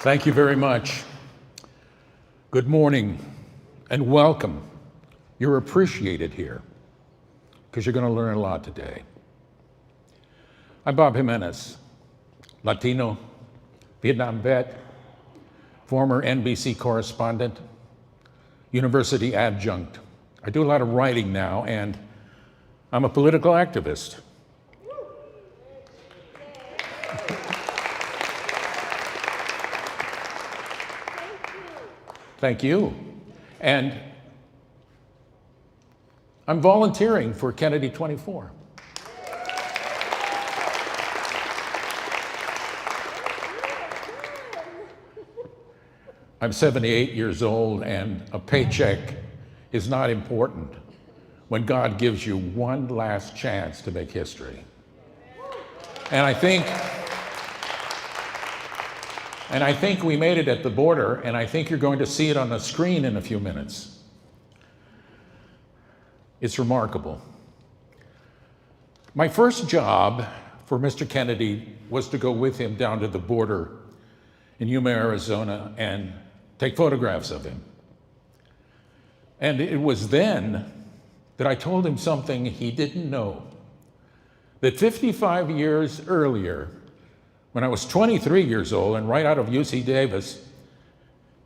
Thank you very much. Good morning and welcome. You're appreciated here because you're going to learn a lot today. I'm Bob Jimenez, Latino, Vietnam vet, former NBC correspondent, university adjunct. I do a lot of writing now, and I'm a political activist. Thank you. And I'm volunteering for Kennedy 24. I'm 78 years old, and a paycheck is not important when God gives you one last chance to make history. And I think we made it at the border, and I think you're going to see it on the screen in a few minutes. It's remarkable. My first job for Mr. Kennedy was to go with him down to the border in Yuma, Arizona, and take photographs of him. And it was then that I told him something he didn't know, that 55 years earlier, when I was 23 years old and right out of UC Davis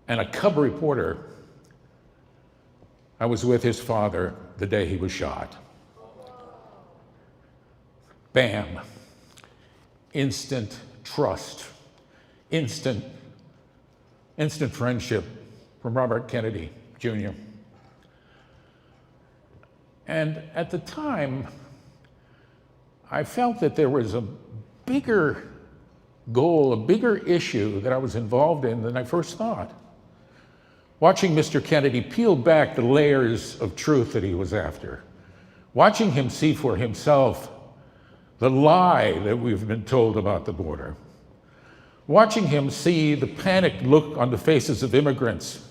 and a cub reporter, I was with his father the day he was shot. Bam. Instant trust. Instant friendship from Robert Kennedy, Jr. And at the time, I felt that there was a bigger goal, a bigger issue that I was involved in than I first thought. Watching Mr. Kennedy peel back the layers of truth that he was after, watching him see for himself the lie that we've been told about the border, watching him see the panicked look on the faces of immigrants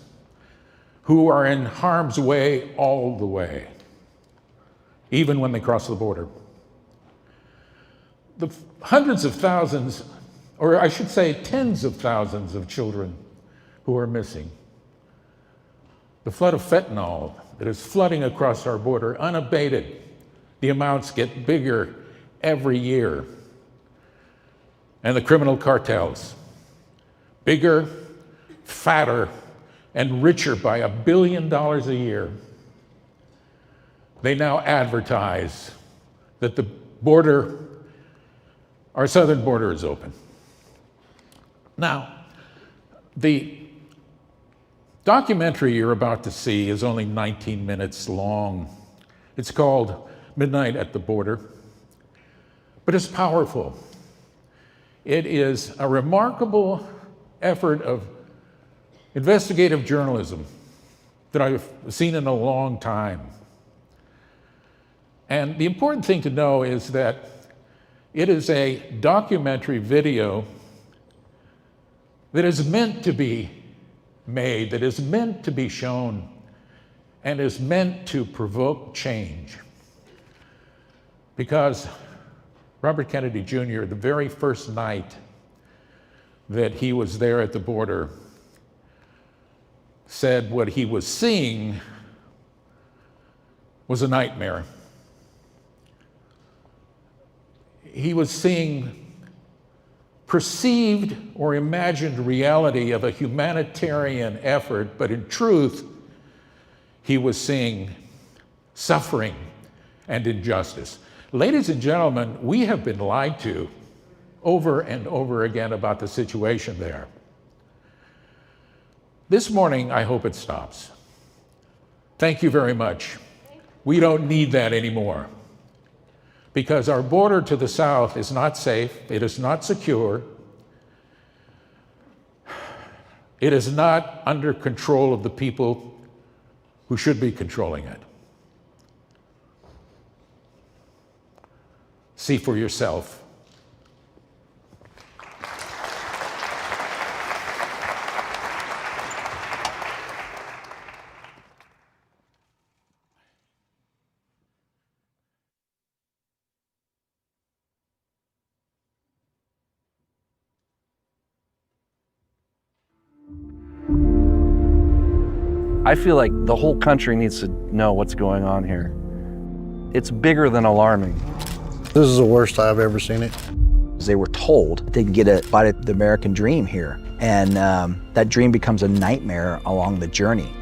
who are in harm's way all the way, even when they cross the border. The hundreds of thousands, or I should say tens of thousands of children who are missing. The flood of fentanyl that is flooding across our border unabated. The amounts get bigger every year. And the criminal cartels, bigger, fatter, and richer by $1 billion a year. They now advertise that the border, our southern border, is open. Now, the documentary you're about to see is only 19 minutes long. It's called Midnight at the Border, but it's powerful. It is a remarkable effort of investigative journalism that I've seen in a long time. And the important thing to know is that it is a documentary video that is meant to be made, that is meant to be shown, and is meant to provoke change. Because Robert Kennedy Jr., the very first night that he was there at the border, said what he was seeing was a nightmare. He was seeing perceived or imagined reality of a humanitarian effort, but in truth, he was seeing suffering and injustice. Ladies and gentlemen, we have been lied to over and over again about the situation there. This morning, I hope it stops. Thank you very much. We don't need that anymore, because our border to the south is not safe, it is not secure, it is not under control of the people who should be controlling it. See for yourself. I feel like the whole country needs to know what's going on here. It's bigger than alarming. This is the worst I've ever seen it. They were told they could get a bite at the American dream here, and that dream becomes a nightmare along the journey.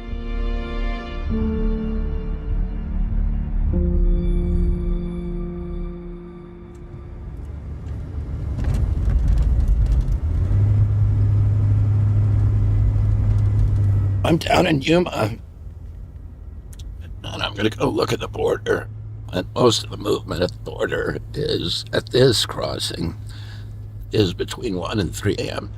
I'm down in Yuma, and I'm going to go look at the border. And most of the movement at the border is at this crossing is between 1 and 3 a.m.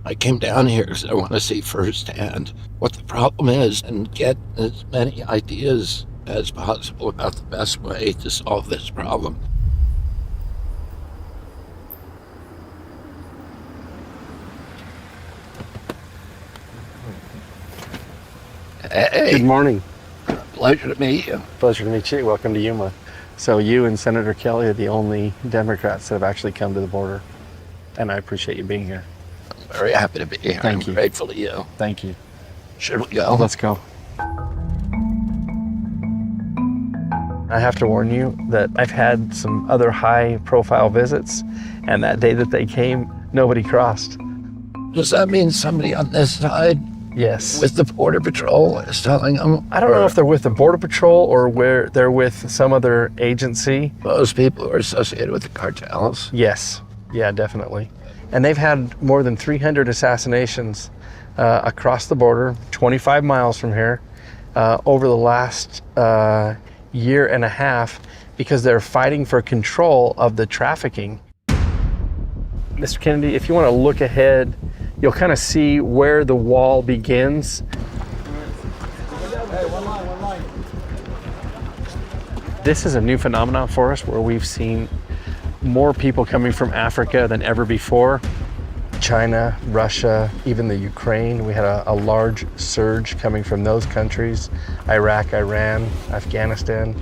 I came down here because I want to see firsthand what the problem is and get as many ideas as possible about the best way to solve this problem. Hey. Good morning. Pleasure to meet you. Pleasure to meet you. Welcome to Yuma. So you and Senator Kelly are the only Democrats that have actually come to the border, and I appreciate you being here. I'm very happy to be here. Thank you. I'm grateful to you. Thank you. Should we go? Let's go. I have to warn you that I've had some other high-profile visits, and that day that they came, nobody crossed. Does that mean somebody on this side Yes. with the Border Patrol is telling them? I don't know if they're with the Border Patrol or where they're with some other agency. Those people who are associated with the cartels. Yes. Yeah, definitely. And they've had more than 300 assassinations across the border, 25 miles from here, over the last year and a half, because they're fighting for control of the trafficking. Mr. Kennedy, if you want to look ahead, you'll kind of see where the wall begins. This is a new phenomenon for us where we've seen more people coming from Africa than ever before. China, Russia, even the Ukraine. We had a large surge coming from those countries. Iraq, Iran, Afghanistan.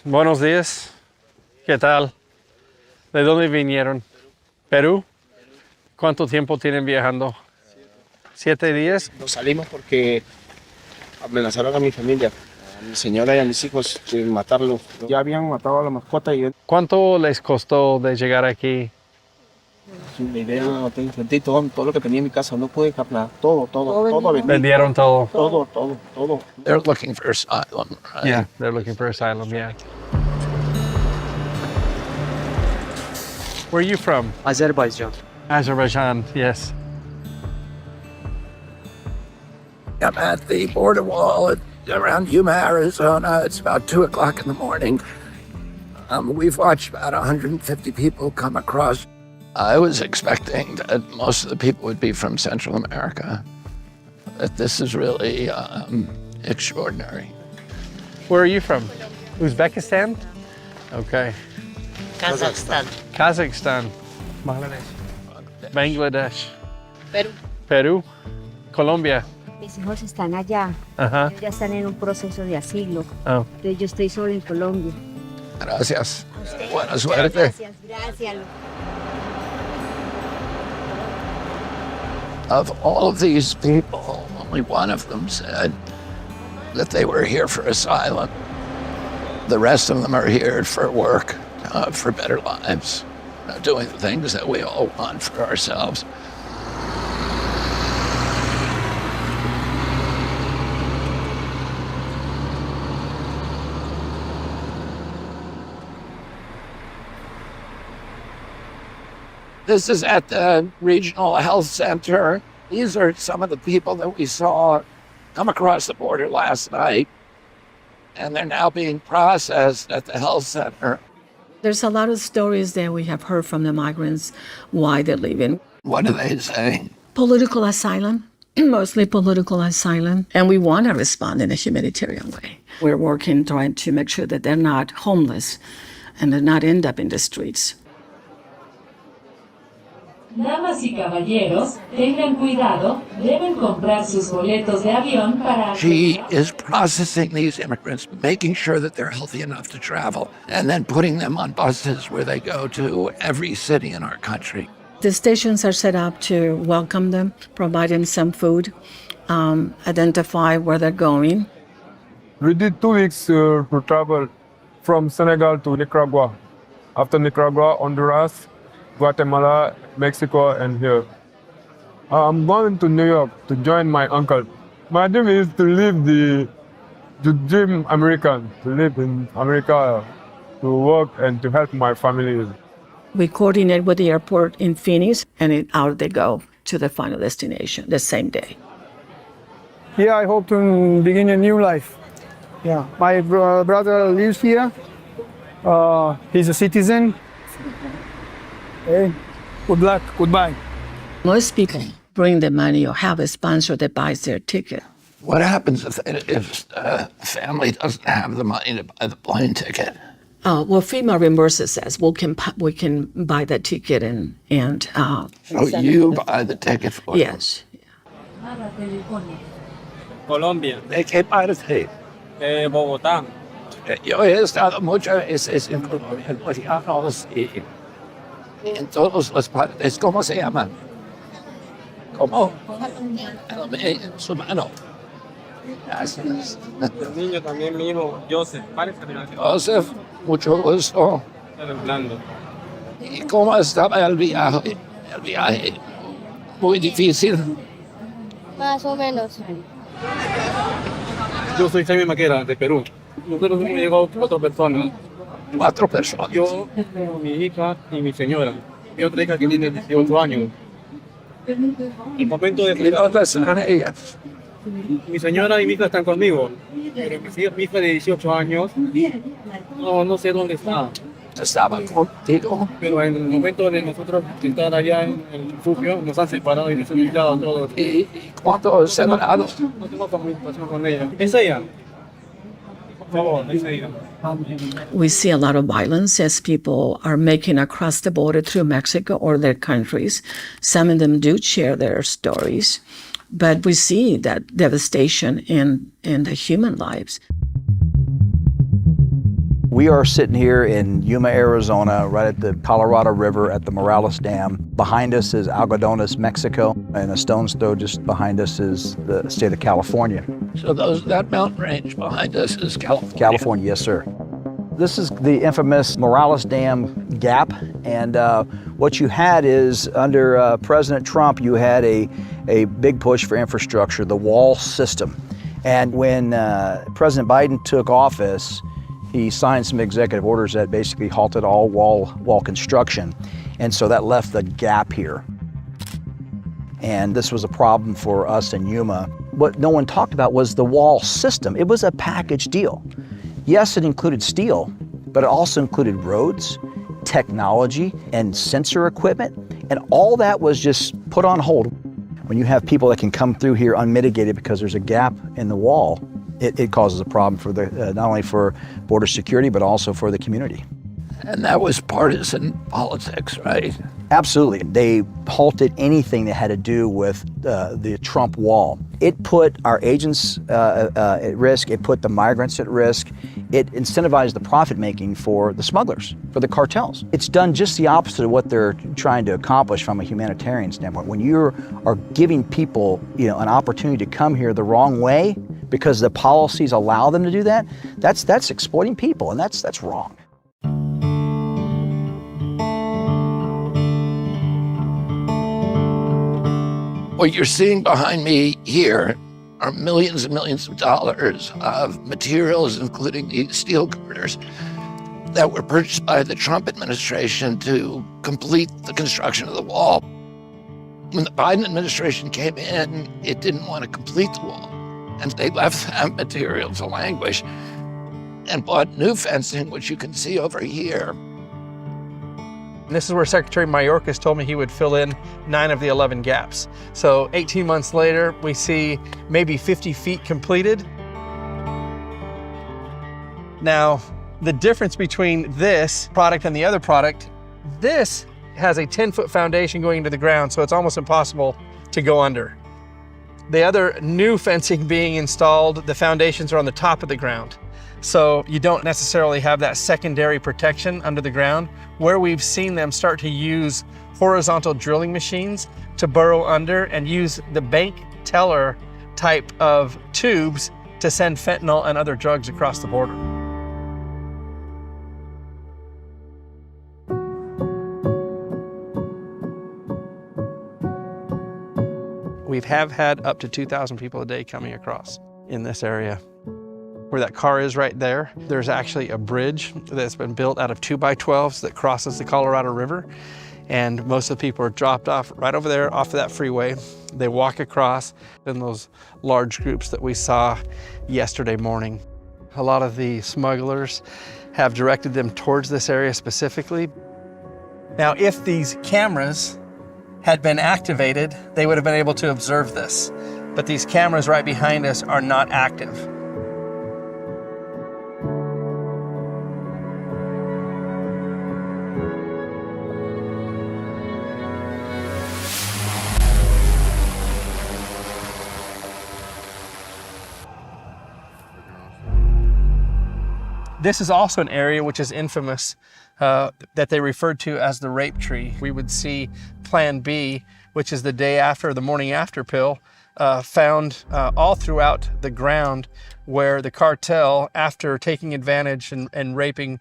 Buenos días. ¿Qué tal? ¿De dónde vinieron? ¿Perú? ¿Cuánto tiempo tienen viajando? 7 días. Nos salimos porque amenazaron a mi familia, a mi señora y a mis hijos, de matarlos. Ya habían matado a la mascota y yo, ¿Cuánto les costó de llegar aquí? sin idea, no tengo sentido, todo lo que tenía en mi casa, no pude dejar nada, todo vendí. Vendieron todo. Todo. They're looking for asylum, right? Yeah, they're looking for asylum, yeah. Where are you from? Azerbaijan. Azerbaijan, yes. I'm at the border wall around Yuma, Arizona. It's about 2 o'clock in the morning. We've watched about 150 people come across. I was expecting that most of the people would be from Central America. That this is really extraordinary. Where are you from? Uzbekistan? Okay. Kazakhstan. Kazakhstan. Bangladesh. Perú. Perú. Colombia. Mis hijos están allá. Ajá. Ellos ya están en un proceso de asilo. Oh. Entonces yo estoy solo en Colombia. Gracias. A usted. Buena suerte. Gracias. Of all of these people, only one of them said that they were here for asylum. The rest of them are here for work, for better lives, doing the things that we all want for ourselves. This is at the Regional Health Center. These are some of the people that we saw come across the border last night, and they're now being processed at the health center. There's a lot of stories that we have heard from the migrants, why they're leaving. What do they say? Political asylum, mostly political asylum, and we want to respond in a humanitarian way. We're working, trying to make sure that they're not homeless and they're not end up in the streets. Damas y caballeros, tengan cuidado, deben comprar sus boletos de avión para... She is processing these immigrants, making sure that they're healthy enough to travel, and then putting them on buses where they go to every city in our country. The stations are set up to welcome them, provide them some food, identify where they're going. We did 2 weeks to travel from Senegal to Nicaragua. After Nicaragua, Honduras, Guatemala, Mexico, and here. I'm going to New York to join my uncle. My dream is to live the dream American, to live in America, to work and to help my family. We coordinate with the airport in Phoenix, and out they go to the final destination the same day. Here I hope to begin a new life. Yeah, my brother lives here. He's a citizen. Hey, good luck, goodbye. Most people bring the money or have a sponsor that buys their ticket. What happens if a family doesn't have the money to buy the plane ticket? Well, FEMA reimburses us. We can buy the ticket and So you buy the ticket for them? yes. Colombia, ¿De qué parte? Bogotá. Yo he estado muchas veces en Colombia, en Los y en todas las partes. ¿Cómo se llaman? ¿Cómo? Su mano. Gracias. El niño también, mi hijo, Joseph. Joseph, mucho gusto. Hablando. ¿Y cómo estaba el viaje? El viaje muy difícil. Más o menos. Yo soy Jaime Maquera, de Perú. Nosotros hemos llegado 4 personas. 4 personas. Yo, mi hija y mi señora. Mi otra hija que tiene 18 años. El momento ¿Y de... dónde están ellas? Mi señora y mi hija están conmigo. Pero mi hija de 18 años, no sé dónde está. Estaban contigo. Pero en el momento de nosotros estar allá en el refugio, nos han separado y nos han invitado a todos. ¿Y cuánto separados? No tengo comunicación con ella. ¿Es ella? Por favor, es ella. We see a lot of violence as people are making across the border through Mexico or their countries. Some of them do share their stories, but we see that devastation in the human lives. We are sitting here in Yuma, Arizona, right at the Colorado River at the Morales Dam. Behind us is Algodones, Mexico, and a stone's throw just behind us is the state of California. So that mountain range behind us is California. California, yes, sir. This is the infamous Morales Dam gap, and what you had is under President Trump, you had a big push for infrastructure, the wall system. And when President Biden took office, he signed some executive orders that basically halted all wall construction. And so that left the gap here. And this was a problem for us in Yuma. What no one talked about was the wall system. It was a package deal. Yes, it included steel, but it also included roads, technology, and sensor equipment. And all that was just put on hold. When you have people that can come through here unmitigated because there's a gap in the wall, it causes a problem for not only for border security, but also for the community. And that was partisan politics, right? Absolutely. They halted anything that had to do with the Trump wall. It put our agents at risk. It put the migrants at risk. It incentivized the profit making for the smugglers, for the cartels. It's done just the opposite of what they're trying to accomplish from a humanitarian standpoint. When you are giving people, an opportunity to come here the wrong way because the policies allow them to do that, that's exploiting people, and that's wrong. What you're seeing behind me here are millions and millions of dollars of materials, including these steel girders, that were purchased by the Trump administration to complete the construction of the wall. When the Biden administration came in, it didn't want to complete the wall, and they left that material to languish and bought new fencing, which you can see over here. And this is where Secretary Mayorkas told me he would fill in 9 of the 11 gaps. So 18 months later, we see maybe 50 feet completed. Now, the difference between this product and the other product, this has a 10-foot foundation going into the ground, so it's almost impossible to go under. The other new fencing being installed, the foundations are on the top of the ground. So you don't necessarily have that secondary protection under the ground. Where we've seen them start to use horizontal drilling machines to burrow under and use the bank teller type of tubes to send fentanyl and other drugs across the border. We have had up to 2,000 people a day coming across in this area. Where that car is right there, there's actually a bridge that's been built out of 2x12s that crosses the Colorado River. And most of the people are dropped off right over there off of that freeway. They walk across in those large groups that we saw yesterday morning. A lot of the smugglers have directed them towards this area specifically. Now, if these cameras had been activated, they would have been able to observe this. But these cameras right behind us are not active. This is also an area which is infamous that they referred to as the rape tree. We would see Plan B, which is the day after, the morning after pill, found all throughout the ground where the cartel, after taking advantage and raping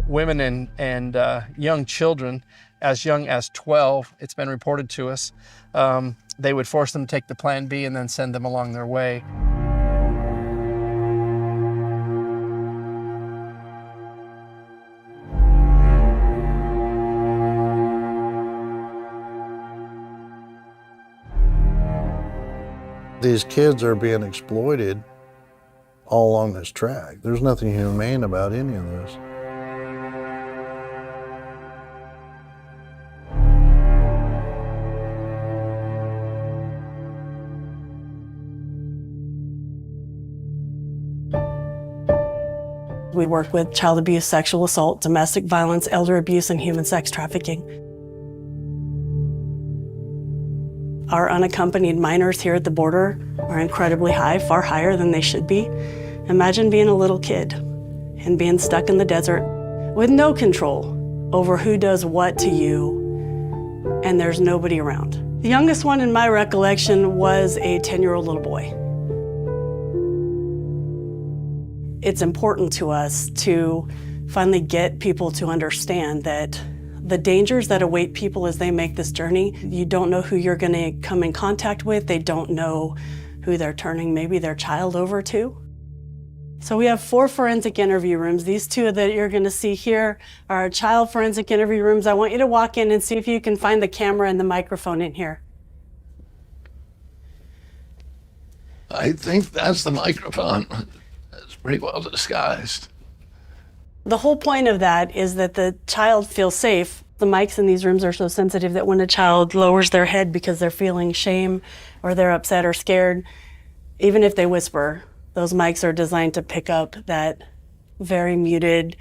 women and young children as young as 12, it's been reported to us, they would force them to take the Plan B and then send them along their way. These kids are being exploited all along this track. There's nothing humane about any of this. We work with child abuse, sexual assault, domestic violence, elder abuse, and human sex trafficking. Our unaccompanied minors here at the border are incredibly high, far higher than they should be. Imagine being a little kid and being stuck in the desert with no control over who does what to you, and there's nobody around. The youngest one in my recollection was a 10-year-old little boy. It's important to us to finally get people to understand that the dangers that await people as they make this journey, you don't know who you're going to come in contact with. They don't know who they're turning maybe their child over to. So we have 4 forensic interview rooms. These 2 that you're going to see here are child forensic interview rooms. I want you to walk in and see if you can find the camera and the microphone in here. I think that's the microphone. It's pretty well disguised. The whole point of that is that the child feels safe. The mics in these rooms are so sensitive that when a child lowers their head because they're feeling shame or they're upset or scared, even if they whisper, those mics are designed to pick up that very muted,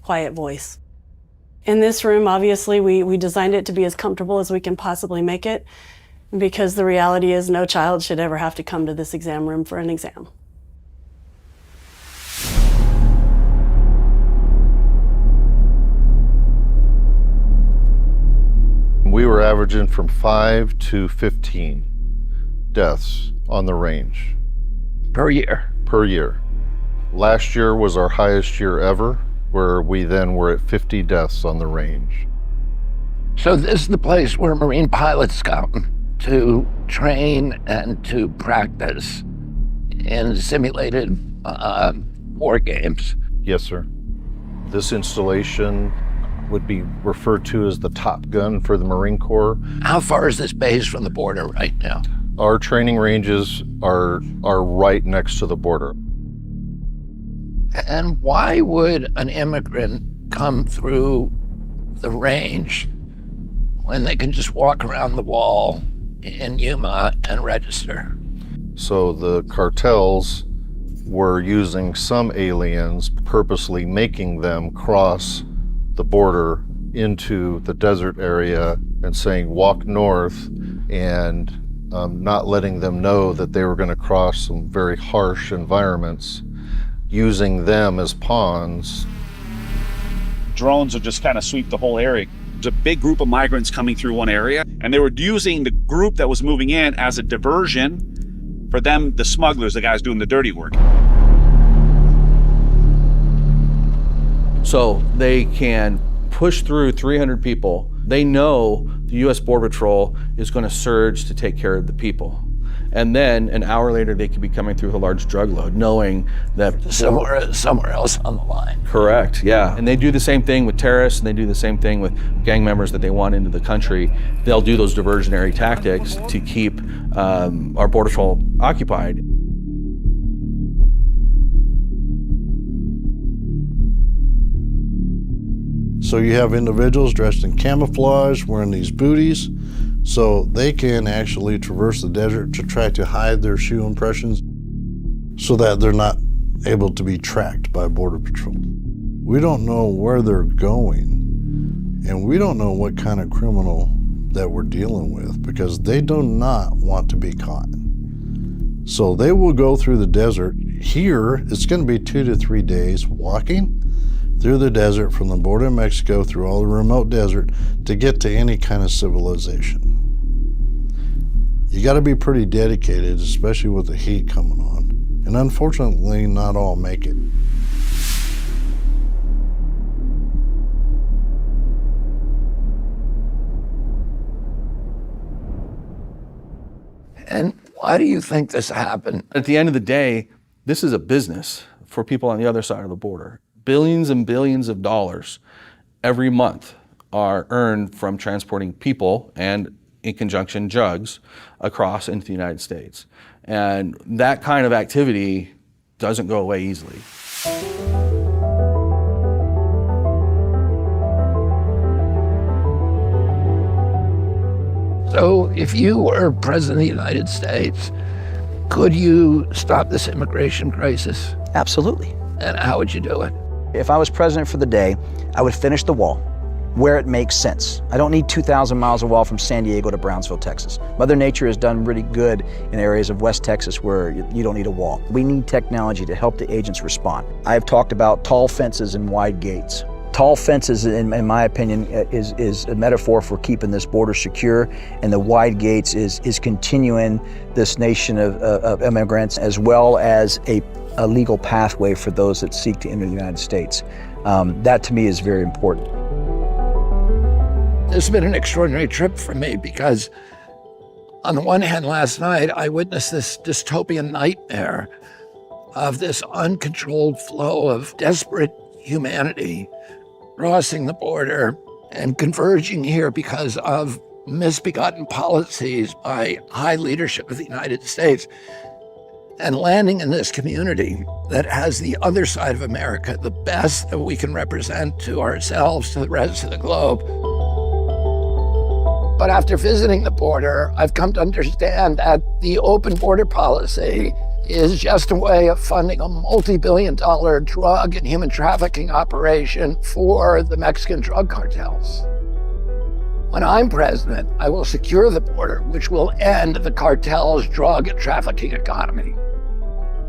quiet voice. In this room, obviously, we designed it to be as comfortable as we can possibly make it, because the reality is no child should ever have to come to this exam room for an exam. We were averaging from 5 to 15 deaths on the range. Per year. Per year. Last year was our highest year ever, where we then were at 50 deaths on the range. So this is the place where Marine pilots come to train and to practice in simulated war games. Yes, sir. This installation would be referred to as the Top Gun for the Marine Corps. How far is this base from the border right now? Our training ranges are right next to the border. And why would an immigrant come through the range when they can just walk around the wall in Yuma and register? So the cartels were using some aliens, purposely making them cross the border into the desert area and saying walk north, and not letting them know that they were going to cross some very harsh environments using them as pawns. Drones will just kind of sweep the whole area. There's a big group of migrants coming through one area, and they were using the group that was moving in as a diversion for them, the smugglers, the guys doing the dirty work. So they can push through 300 people. They know the U.S. Border Patrol is going to surge to take care of the people. And then an hour later, they could be coming through with a large drug load, knowing that somewhere else on the line. Correct, yeah. And they do the same thing with terrorists, and they do the same thing with gang members that they want into the country. They'll do those diversionary tactics to keep our Border Patrol occupied. So you have individuals dressed in camouflage, wearing these booties, so they can actually traverse the desert to try to hide their shoe impressions so that they're not able to be tracked by Border Patrol. We don't know where they're going, and we don't know what kind of criminal that we're dealing with, because they do not want to be caught. So they will go through the desert. Here, it's going to be 2 to 3 days walking through the desert from the border of Mexico, through all the remote desert, to get to any kind of civilization. You got to be pretty dedicated, especially with the heat coming on. And unfortunately, not all make it. And why do you think this happened? At the end of the day, this is a business for people on the other side of the border. Billions and billions of dollars every month are earned from transporting people and, in conjunction, drugs across into the United States. And that kind of activity doesn't go away easily. So if you were President of the United States, could you stop this immigration crisis? Absolutely. And how would you do it? If I was president for the day, I would finish the wall where it makes sense. I don't need 2,000 miles of wall from San Diego to Brownsville, Texas. Mother Nature has done really good in areas of West Texas where you don't need a wall. We need technology to help the agents respond. I've talked about tall fences and wide gates. Tall fences, in my opinion, is a metaphor for keeping this border secure, and the wide gates is continuing this nation of immigrants, as well as a legal pathway for those that seek to enter the United States. That to me is very important. This has been an extraordinary trip for me because on the one hand, last night I witnessed this dystopian nightmare of this uncontrolled flow of desperate humanity crossing the border and converging here because of misbegotten policies by high leadership of the United States, and landing in this community that has the other side of America, the best that we can represent to ourselves, to the rest of the globe. But after visiting the border, I've come to understand that the open border policy is just a way of funding a multi-billion-dollar drug and human trafficking operation for the Mexican drug cartels. When I'm president, I will secure the border, which will end the cartel's drug and trafficking economy.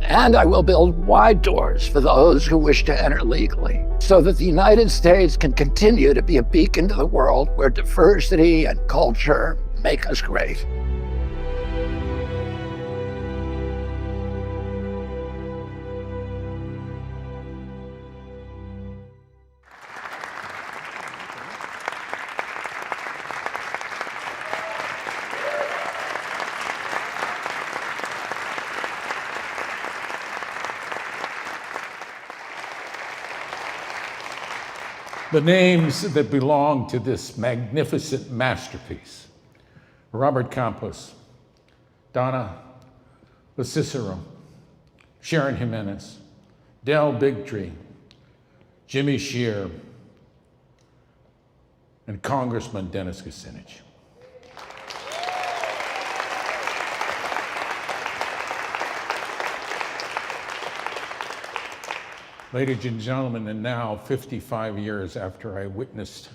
And I will build wide doors for those who wish to enter legally, so that the United States can continue to be a beacon to the world where diversity and culture make us great. The names that belong to this magnificent masterpiece: Robert Campos, Donna LeCicero, Sharon Jimenez, Del Bigtree, Jimmy Shear, and Congressman Dennis Kucinich. Ladies and gentlemen, and now 55 years after I witnessed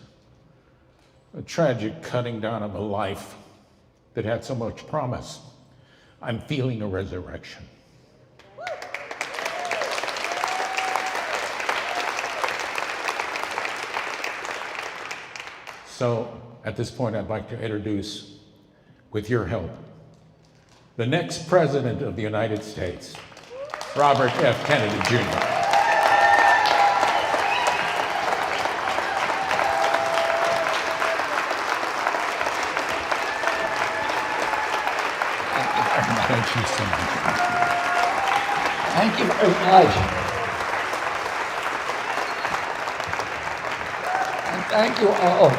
a tragic cutting down of a life that had so much promise, I'm feeling a resurrection. So at this point, I'd like to introduce, with your help, the next President of the United States, Robert F. Kennedy Jr. Thank you so much. Thank you very much. And thank you all.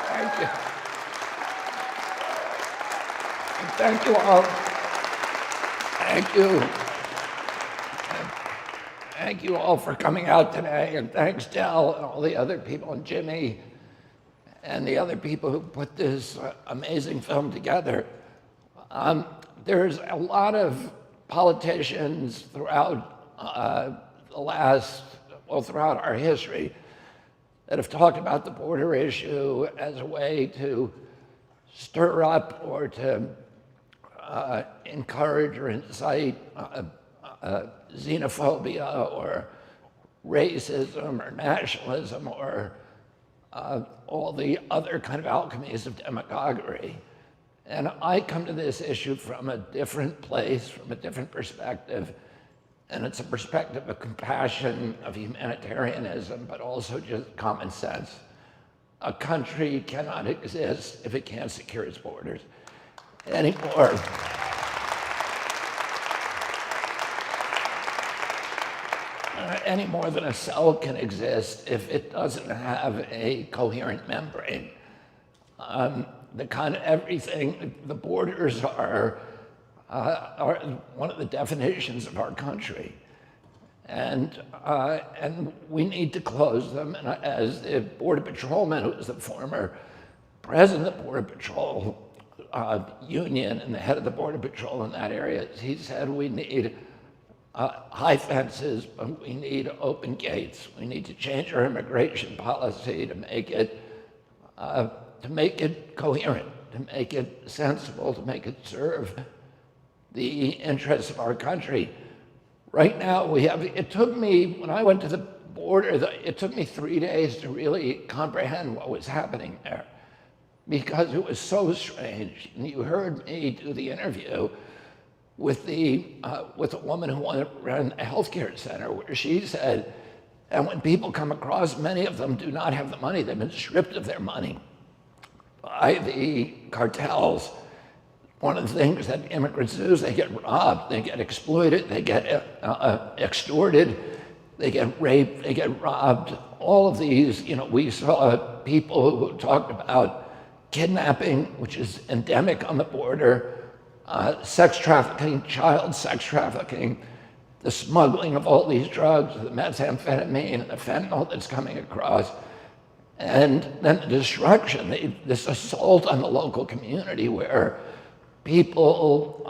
Thank you. And thank you all. Thank you. Thank you all for coming out today, and thanks Del and all the other people, and Jimmy, and the other people who put this amazing film together. There's a lot of politicians throughout throughout our history that have talked about the border issue as a way to stir up or to encourage or incite xenophobia or racism or nationalism or all the other kind of alchemies of demagoguery. And I come to this issue from a different place, from a different perspective, and it's a perspective of compassion, of humanitarianism, but also just common sense. A country cannot exist if it can't secure its borders anymore. Any more than a cell can exist if it doesn't have a coherent membrane. The kind of everything, the borders are one of the definitions of our country. And we need to close them. And as the Border Patrolman, who was the former president of the Border Patrol Union and the head of the Border Patrol in that area, he said we need high fences, but we need open gates. We need to change our immigration policy to make it coherent, to make it sensible, to make it serve the interests of our country. Right now, it took me, when I went to the border, it took me 3 days to really comprehend what was happening there because it was so strange. And you heard me do the interview with a woman who ran a healthcare center where she said, and when people come across, many of them do not have the money. They've been stripped of their money by the cartels. One of the things that immigrants do is they get robbed, they get exploited, they get extorted, they get raped, they get robbed. All of these, we saw people who talked about kidnapping, which is endemic on the border, sex trafficking, child sex trafficking, the smuggling of all these drugs, the methamphetamine and the fentanyl that's coming across, and then the destruction, this assault on the local community where people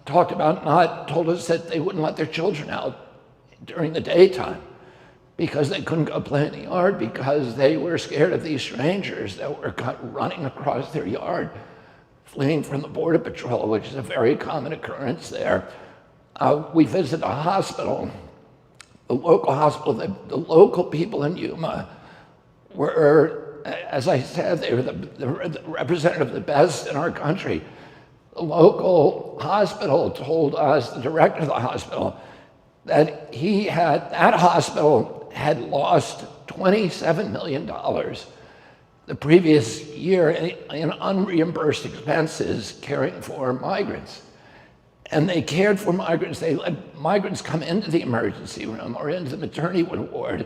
told us that they wouldn't let their children out during the daytime because they couldn't go play in the yard because they were scared of these strangers that were running across their yard, fleeing from the Border Patrol, which is a very common occurrence there. We visited a hospital, the local hospital. The local people in Yuma were, as I said, they were the representative of the best in our country. The local hospital told us, the director of the hospital, that that hospital had lost $27 million the previous year in unreimbursed expenses caring for migrants. And they cared for migrants. They let migrants come into the emergency room or into the maternity ward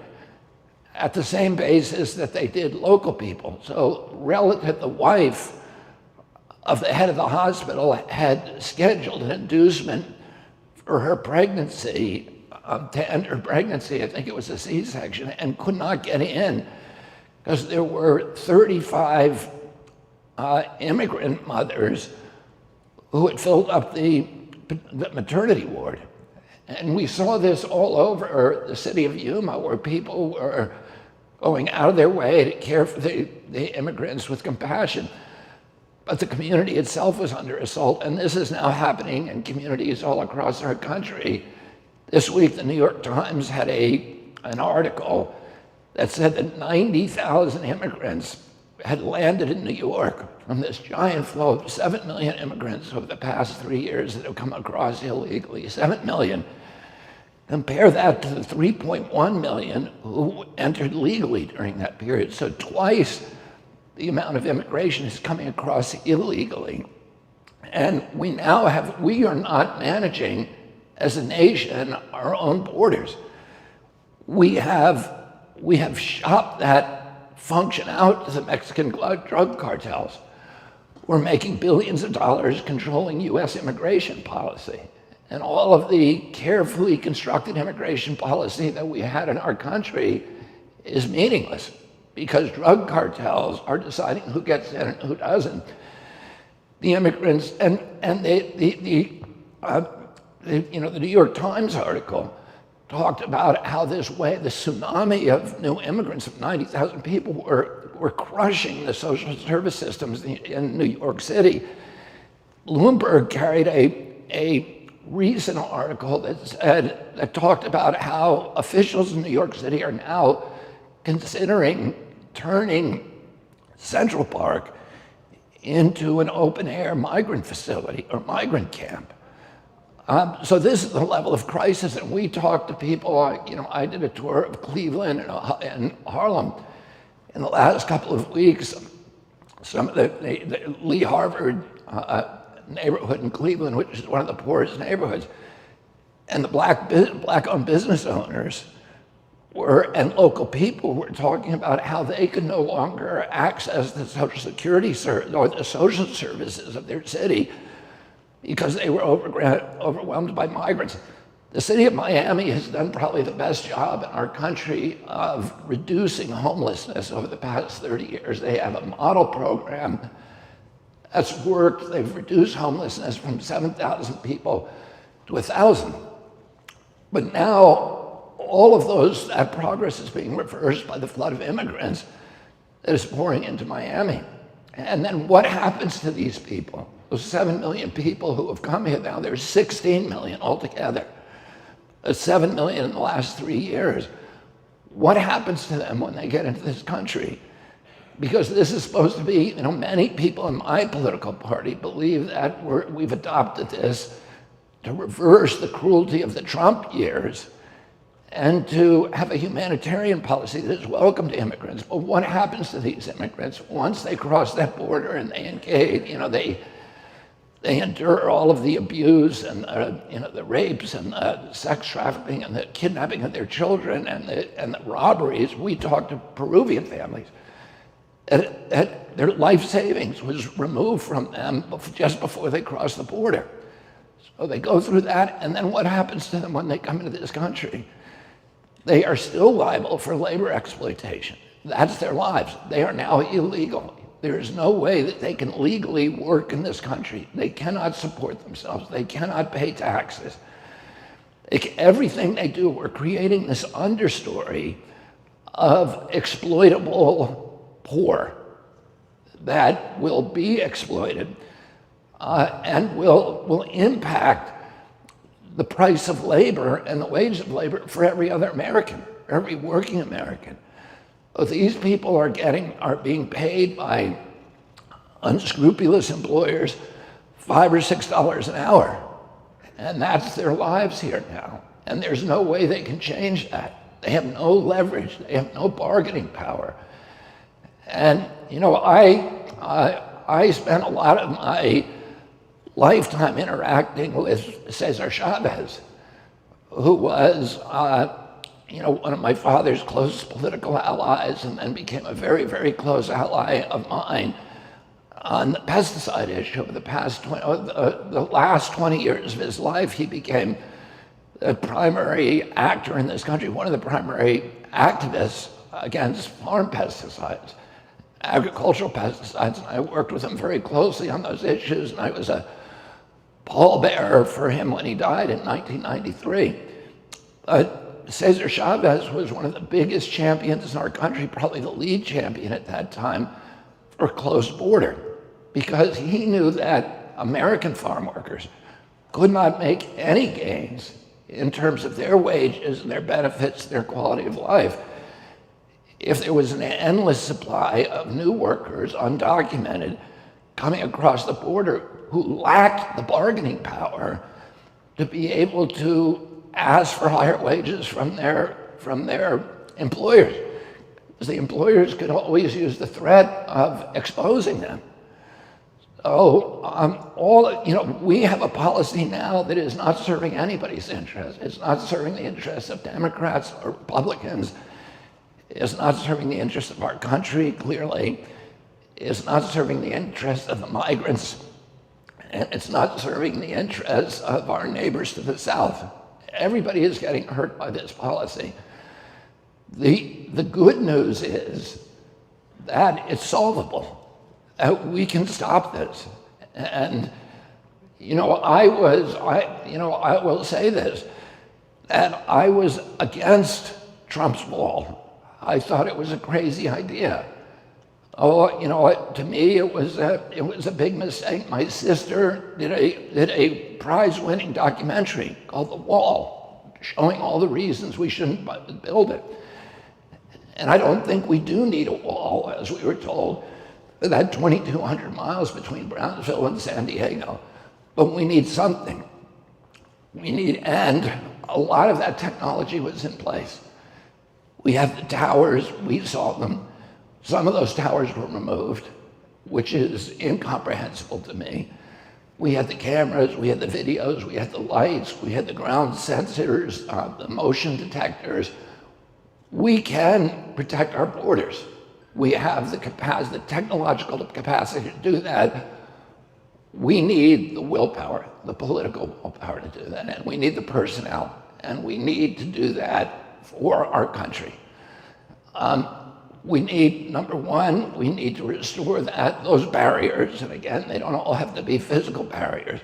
at the same basis that they did local people. So the wife of the head of the hospital had scheduled an inducement for her pregnancy, to end her pregnancy, I think it was a C-section, and could not get in because there were 35 immigrant mothers who had filled up the maternity ward. And we saw this all over the city of Yuma, where people were going out of their way to care for the immigrants with compassion. but the community itself was under assault, and this is now happening in communities all across our country. This week, the New York Times had an article that said that 90,000 immigrants had landed in New York from this giant flow of 7 million immigrants over the past 3 years that have come across illegally. 7 million. Compare that to the 3.1 million who entered legally during that period. So twice the amount of immigration is coming across illegally. And we are not managing as a nation our own borders. We have shopped that function out to the Mexican drug cartels. We're making billions of dollars controlling US immigration policy. And all of the carefully constructed immigration policy that we had in our country is meaningless because drug cartels are deciding who gets in and who doesn't. The immigrants and the New York Times article talked about how the tsunami of new immigrants of 90,000 people were crushing the social service systems in New York City. Bloomberg carried a recent article that talked about how officials in New York City are now considering turning Central Park into an open-air migrant facility or migrant camp. So this is the level of crisis, and we talked to people. I did a tour of Cleveland and Harlem in the last couple of weeks. Some of the Lee Harvard neighborhood in Cleveland, which is one of the poorest neighborhoods, and the black-owned business owners and local people were talking about how they could no longer access the Social Security or the social services of their city because they were overwhelmed by migrants. The city of Miami has done probably the best job in our country of reducing homelessness over the past 30 years. They have a model program that's worked. They've reduced homelessness from 7,000 people to 1,000. But now all of that progress is being reversed by the flood of immigrants that is pouring into Miami. And then what happens to these people? Those 7 million people who have come here now, there's 16 million altogether. 7 million in the last 3 years. What happens to them when they get into this country? Because this is supposed to be, many people in my political party believe that we've adopted this to reverse the cruelty of the Trump years and to have a humanitarian policy that is welcome to immigrants. But what happens to these immigrants once they cross that border and they engage, they endure all of the abuse and the rapes and the sex trafficking and the kidnapping of their children and the robberies. We talked to Peruvian families. Their life savings was removed from them just before they cross the border. So they go through that, and then what happens to them when they come into this country? They are still liable for labor exploitation. That's their lives. They are now illegal. There is no way that they can legally work in this country. They cannot support themselves. They cannot pay taxes. Everything they do, we're creating this understory of exploitable poor that will be exploited and will impact the price of labor and the wage of labor for every other American, every working American. These people are being paid by unscrupulous employers $5 or $6 an hour, and that's their lives here now. And there's no way they can change that. They have no leverage. They have no bargaining power. And I spent a lot of my lifetime interacting with Cesar Chavez, who was one of my father's closest political allies and then became a very, very close ally of mine on the pesticide issue. Over the last 20 years of his life, he became the primary actor in this country, one of the primary activists against farm pesticides, agricultural pesticides. And I worked with him very closely on those issues, and I was a pallbearer for him when he died in 1993. Cesar Chavez was one of the biggest champions in our country, probably the lead champion at that time, for a closed border. because he knew that American farm workers could not make any gains in terms of their wages, their benefits, their quality of life, if there was an endless supply of new workers, undocumented, coming across the border who lacked the bargaining power to be able to ask for higher wages from their employers. Because the employers could always use the threat of exposing them. So, we have a policy now that is not serving anybody's interest. It's not serving the interests of Democrats or Republicans. It's not serving the interests of our country, clearly. It's not serving the interests of the migrants. And it's not serving the interests of our neighbors to the south. Everybody is getting hurt by this policy. The good news is that it's solvable. We can stop this. And, I will say this, that I was against Trump's wall. I thought it was a crazy idea. To me, it was a big mistake. My sister did a prize-winning documentary called The Wall, showing all the reasons we shouldn't build it. And I don't think we do need a wall, as we were told, that 2,200 miles between Brownsville and San Diego. But we need something. And a lot of that technology was in place. We have the towers, we saw them. Some of those towers were removed, which is incomprehensible to me. We had the cameras, we had the videos, we had the lights, we had the ground sensors, the motion detectors. We can protect our borders. We have the capacity, the technological capacity to do that. We need the willpower, the political willpower to do that, and we need the personnel, and we need to do that for our country. We need, number one, we need to restore those barriers, and again, they don't all have to be physical barriers.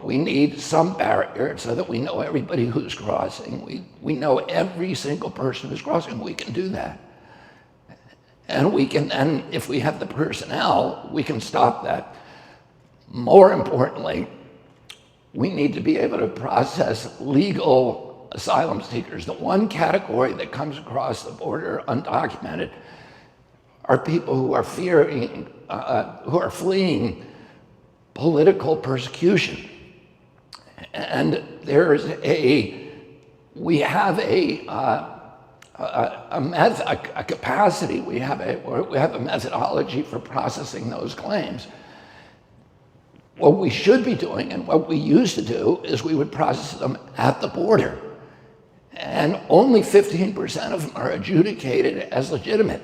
We need some barrier so that we know everybody who's crossing. We know every single person who's crossing. We can do that. And if we have the personnel, we can stop that. More importantly, we need to be able to process legal asylum seekers. The one category that comes across the border undocumented are people who are fleeing political persecution. And we have a capacity, we have a methodology for processing those claims. What we should be doing, and what we used to do, is we would process them at the border. And only 15% of them are adjudicated as legitimate.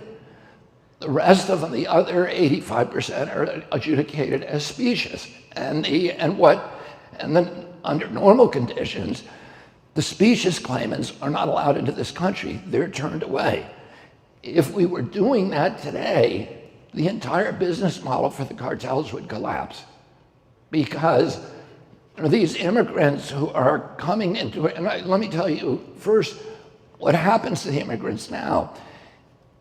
The rest of them, the other 85%, are adjudicated as specious. And then under normal conditions, the specious claimants are not allowed into this country. They're turned away. If we were doing that today, the entire business model for the cartels would collapse. Because these immigrants who are coming into it, and let me tell you first, what happens to the immigrants now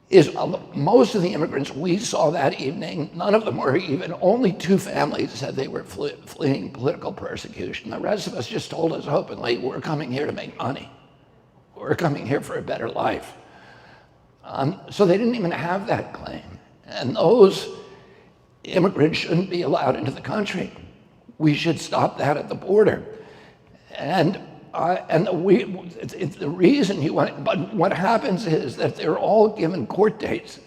is most of the immigrants we saw that evening, none of them were even, only 2 families said they were fleeing political persecution. The rest of us just told us openly, we're coming here to make money. We're coming here for a better life. So they didn't even have that claim. And those immigrants shouldn't be allowed into the country. We should stop that at the border. And the reason but what happens is that they're all given court dates.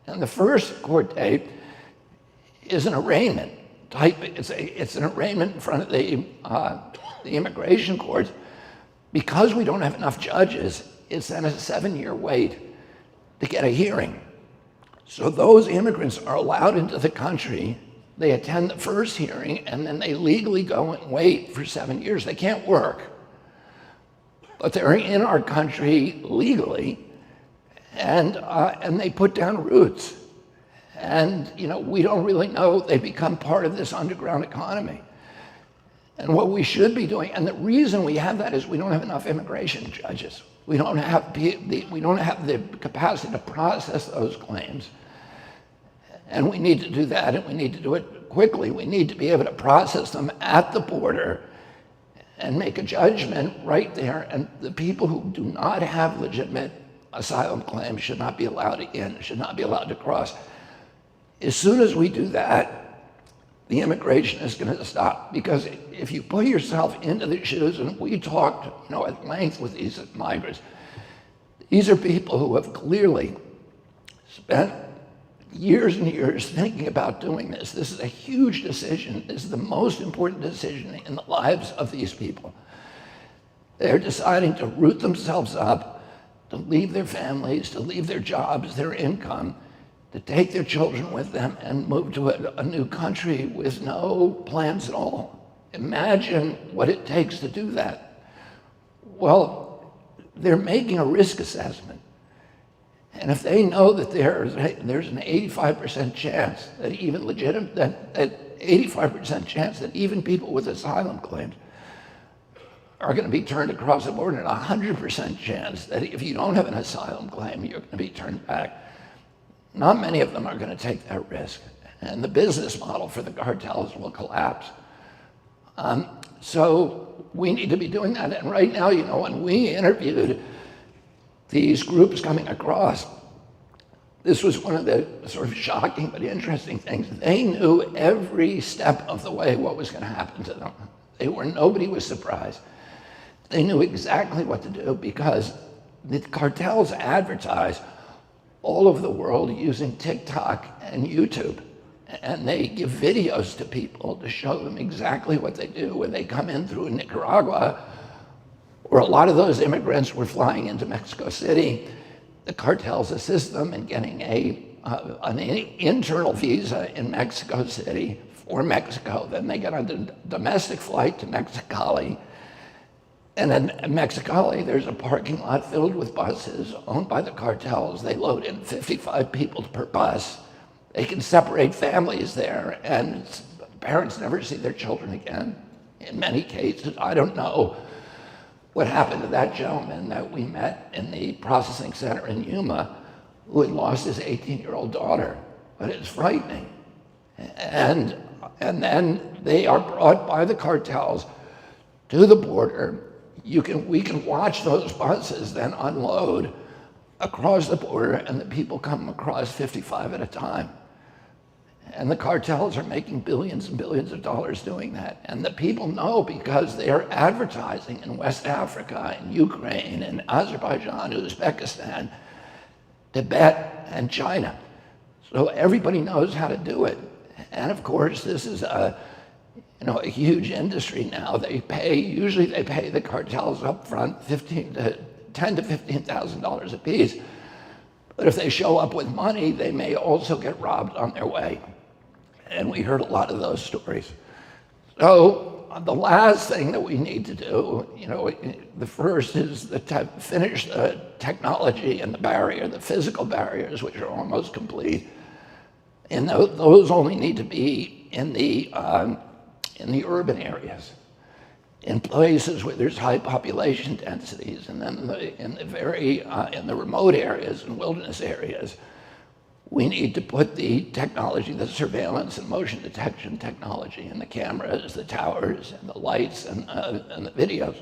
And the first court date is an arraignment type. It's an arraignment in front of the immigration courts. Because we don't have enough judges, it's then a 7-year wait to get a hearing. So those immigrants are allowed into the country. They attend the first hearing, and then they legally go and wait for 7 years. They can't work, but they're in our country legally, and they put down roots. And we don't really know. They become part of this underground economy. And what we should be doing, and the reason we have that is we don't have enough immigration judges. We don't have the capacity to process those claims. And we need to do that, and we need to do it quickly. We need to be able to process them at the border and make a judgment right there. And the people who do not have legitimate asylum claims should not be allowed in, should not be allowed to cross. As soon as we do that, the immigration is going to stop. Because if you put yourself into the shoes, and we talked, at length with these migrants, these are people who have clearly spent years and years thinking about doing this. This is a huge decision. This is the most important decision in the lives of these people. They're deciding to root themselves up, to leave their families, to leave their jobs, their income, to take their children with them and move to a new country with no plans at all. Imagine what it takes to do that. Well, they're making a risk assessment. And if they know that there's an 85% chance that even that 85% chance that even people with asylum claims are going to be turned across the border, and a 100% chance that if you don't have an asylum claim, you're going to be turned back. Not many of them are going to take that risk, and the business model for the cartels will collapse. So we need to be doing that. And right now, when we interviewed these groups coming across, this was one of the sort of shocking but interesting things. They knew every step of the way what was going to happen to them. Nobody was surprised. They knew exactly what to do because the cartels advertise all over the world using TikTok and YouTube. And they give videos to people to show them exactly what they do when they come in through Nicaragua, where a lot of those immigrants were flying into Mexico City. The cartels assist them in getting an internal visa in Mexico City for Mexico. Then they get on a domestic flight to Mexicali. And in Mexicali, there's a parking lot filled with buses owned by the cartels. They load in 55 people per bus. They can separate families there, and parents never see their children again. In many cases, I don't know what happened to that gentleman that we met in the processing center in Yuma who had lost his 18-year-old daughter, but it's frightening. And then they are brought by the cartels to the border. We can watch those buses then unload across the border, and the people come across 55 at a time. And the cartels are making billions and billions of dollars doing that. And the people know because they are advertising in West Africa, in Ukraine, in Azerbaijan, Uzbekistan, Tibet, and China. So everybody knows how to do it. And of course, this is a huge industry now. Usually they pay the cartels up front $10,000 to $15,000 a piece. But if they show up with money, they may also get robbed on their way. And we heard a lot of those stories. So the last thing that we need to do, the first is to finish the technology and the physical barriers, which are almost complete. And those only need to be in the urban areas. In places where there's high population densities, and then in the remote areas and wilderness areas, we need to put the technology, the surveillance and motion detection technology, and the cameras, the towers, and the lights, and the videos.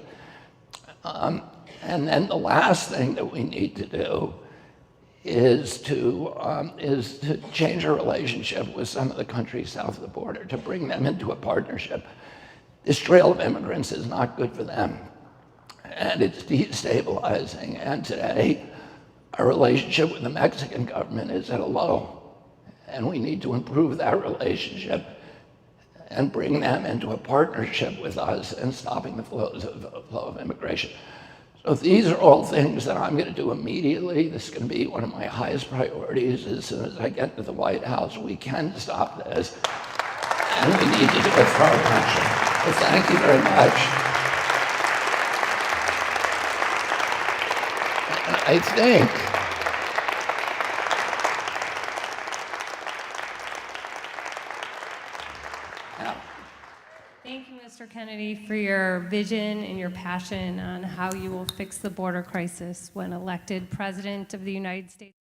And then the last thing that we need to do is to change our relationship with some of the countries south of the border, to bring them into a partnership. This trail of immigrants is not good for them, and it's destabilizing. And today, our relationship with the Mexican government is at a low, and we need to improve that relationship and bring them into a partnership with us in stopping the flow of immigration. So these are all things that I'm going to do immediately. This is going to be one of my highest priorities as soon as I get to the White House. We can stop this, and we need to do it for our country. So thank you very much. And I think Thank you, Mr. Kennedy, for your vision and your passion on how you will fix the border crisis when elected President of the United States.